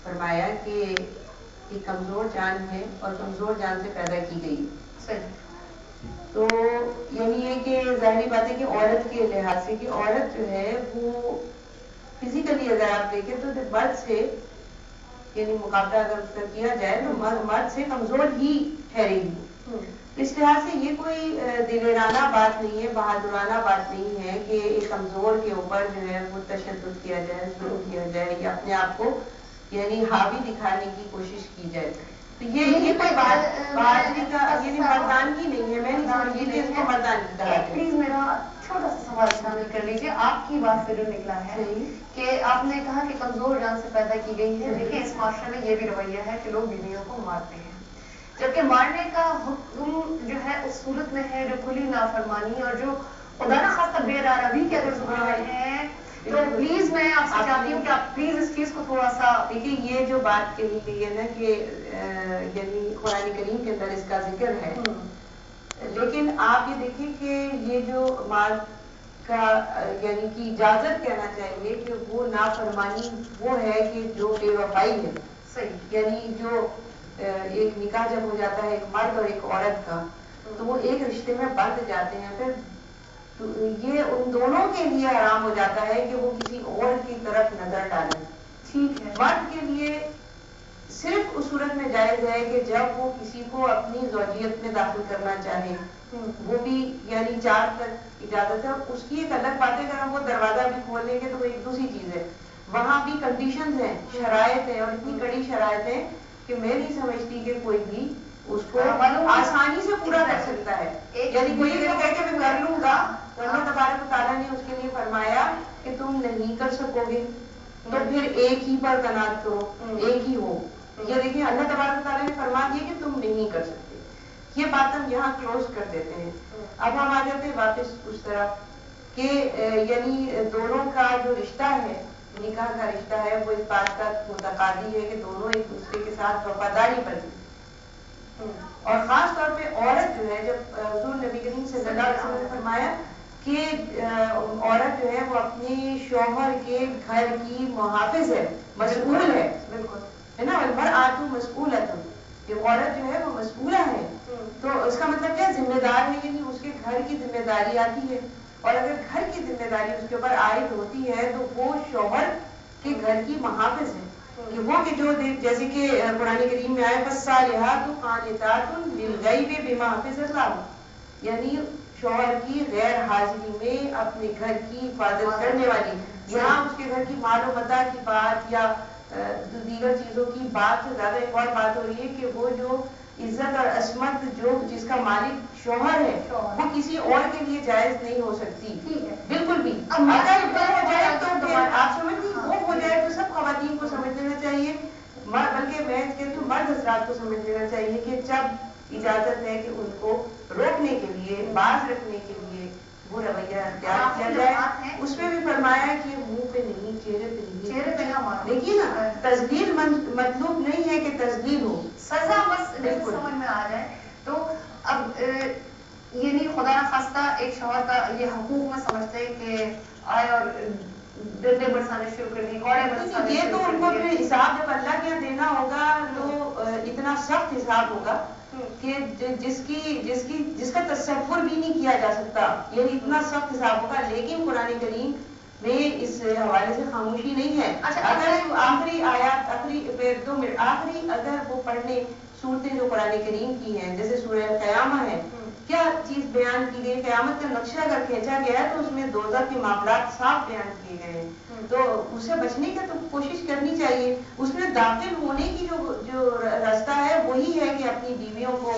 فرمایا کہ ایک کمزور جان ہے اور کمزور جان سے پیدا کی گئی. تو یعنی یہ کہ ظاہری بات ہے کہ عورت کے لحاظ سے کہ عورت جو ہے وہ فزیکلی اگر آپ دیکھیں تو مرد سے یعنی مقابلہ اگر اس کا کیا جائے تو مرد سے کمزور ہی ٹھہرے گی. اس لحاظ سے یہ کوئی دلیرانہ بات نہیں ہے، بہادرانہ بات نہیں ہے کہ ایک کمزور کے اوپر جو ہے وہ تشدد کیا جائے، ظلم کیا جائے یا اپنے آپ کو یعنی حاوی دکھانے کی کوشش کی جائے. تو یہ کوئی بہادری کا یعنی مردانگی نہیں ہے. میں نہیں سمجھتی کہ اس کو مردانگی کہا جائے. پلیز میرا چھوٹا سا سوال شامل کر لیجیے. آپ کی بات سے جو نکلا ہے کہ آپ نے کہا کہ کمزور جان سے پیدا کی گئی ہے. دیکھیں اس معاشرے میں یہ بھی رویہ ہے کہ لوگ بیویوں کو مارتے ہیں، جبکہ مارنے کا حکم جو ہے اس صورت میں ہے جو کھلی نافرمانی اور جو خدا نہ خاصہ بے ارادی کے اگر ذمہ ہیں. تو پلیز میں آپ سے چاہتی ہوں کہ آپ پلیز اس چیز کو تھوڑا سا دیکھیے. یہ جو بات کہی گئی ہے نا کہ یعنی قرآن کریم کے اندر اس کا ذکر ہے، لیکن آپ یہ دیکھیں کہ یہ جو مال کا یعنی کہ اجازت کہنا چاہیے کہ وہ نافرمانی وہ ہے کہ جو بے وفائی ہے. صحیح. یعنی جو ایک نکاح جب ہو جاتا ہے ایک مرد اور ایک عورت کا تو وہ ایک رشتے میں بندھ جاتے ہیں، پھر یہ ان دونوں کے لیے حرام ہو جاتا ہے کہ وہ کسی اور کی طرف نظر ڈالیں. ٹھیک ہے. مرد کے لیے صرف اس صورت میں جائز ہے کہ جب وہ کسی کو اپنی زوجیت میں داخل کرنا چاہے، وہ بھی یعنی 4 تک اجازت ہے. اس کی ایک الگ بات ہے اگر ہم وہ دروازہ بھی کھول لیں گے تو وہ ایک دوسری چیز ہے. وہاں بھی کنڈیشنز ہیں، شرائط ہیں اور اتنی کڑی شرائط ہیں کہ میں نہیں سمجھتی کہ کوئی بھی اس کو آسانی سے پورا کر سکتا ہے. یعنی کوئی یہ کہہ کہ میں کر لوں گا تو اللہ تبارک و تعالیٰ نے اس کے لیے فرمایا کہ تم نہیں کر سکو گے تو پھر ایک ہی پر قناعت کرو، ایک ہی ہو. یہ دیکھیں اللہ تبارک و تعالیٰ نے فرما دیا کہ تم نہیں کر سکتے. یہ بات ہم یہاں کلوز کر دیتے ہیں. اب ہم آ جاتے ہیں واپس اس طرح کہ یعنی دونوں کا جو رشتہ ہے، نکاح کا رشتہ ہے، وہ اس بات کا متقاضی ہے کہ دونوں ایک دوسرے کے ساتھ وفاداری برتیں. اور خاص طور پہ عورت جو ہے، جب حضور نبی کریم صلی اللہ علیہ وسلم نے فرمایا کہ عورت جو ہے وہ اپنے شوہر کے گھر کی محافظ ہے، مسئول ہے. بالکل ہے نا. المرأۃ مسئولۃ، کہ عورت جو ہے وہ مسئولہ ہے. تو اس کا مطلب کیا ذمہ دار ہے، یعنی اس کے گھر کی ذمہ داری آتی ہے. اور اگر گھر کی ذمہ داری اس کے اوپر عائد ہوتی ہے تو وہ شوہر کے گھر کی محافظ ہے. کہ وہ کہ جو جیسے کہ قرآن کریم میں آئے فالصالحات قانتات للغیب بما حفظ اللہ، یعنی شوہر کی غیر حاضری میں اپنے گھر کی حفاظت کرنے والی. یہاں اس کے گھر کی مال و متاع کی بات یا دیگر چیزوں کی بات سے زیادہ ایک اور بات ہو رہی ہے کہ وہ جو عزت اور عصمت جو جس کا مالک شوہر ہے وہ کسی اور کے لیے جائز نہیں ہو سکتی. بالکل بھی. اگر وہ ہو جائے تو پھر آپ سمجھتی وہ ہو جائے تو سب خواتین کو سمجھ لینا چاہیے، بلکہ میں کہتی ہوں مرد حضرات کو سمجھ لینا چاہیے کہ جب اجازت ہے کہ ان کو روکنے کے لیے، باز رکھنے کے لیے وہ رویہ اختیار کیا جائے. اس میں بھی فرمایا کہ منہ پہ نہیں، چہرے پہ نہیں. چہرے پہ نہ مارو. دیکھیے نا، تذلیل مطلوب نہیں ہے کہ تذلیل ہو، سزا بس سمجھ میں آ جائے. تو اب یہ نہیں خدا نخواستہ ایک شوہر کا یہ حقوق میں سمجھتے کہ آئے اور ڈنڈے برسانے شروع کر دی، کوڑے برسانے. یہ تو ان کو پھر حساب جب اللہ کے دینا ہوگا تو اتنا سخت حساب ہوگا کہ جس کا تصور بھی نہیں کیا جا سکتا، یعنی اتنا سخت حساب ہوگا. لیکن قرآن کریم میں اس حوالے سے خاموشی نہیں ہے. اگر آخری آیات آخری اگر وہ پڑھنے صورتیں جو قرآن کریم کی ہیں جیسے سورہ قیامہ ہے، کیا چیز بیان کی گئی، قیامت کا نقشہ اگر کھینچا گیا ہے تو اس میں دوزخ کے معاملات صاف بیان کیے گئے ہیں. تو اس سے بچنے کا تو کوشش کرنی چاہیے. اس میں داخل ہونے کی جو راستہ ہے وہی ہے کہ اپنی بیویوں کو،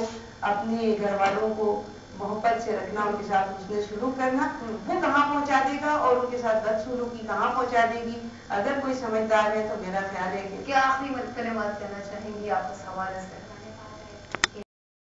اپنے گھر والوں کو محبت سے رکھنا، ان کے ساتھ حسن سلوک کرنا. وہ کہاں پہنچا دے گا اور ان کے ساتھ بد سلوکی کہاں پہنچا دے گی. اگر کوئی سمجھدار ہے تو میرا خیال ہے کہ کیا آخری کلمات کہنا چاہیں گی آپ اس حوالے سے؟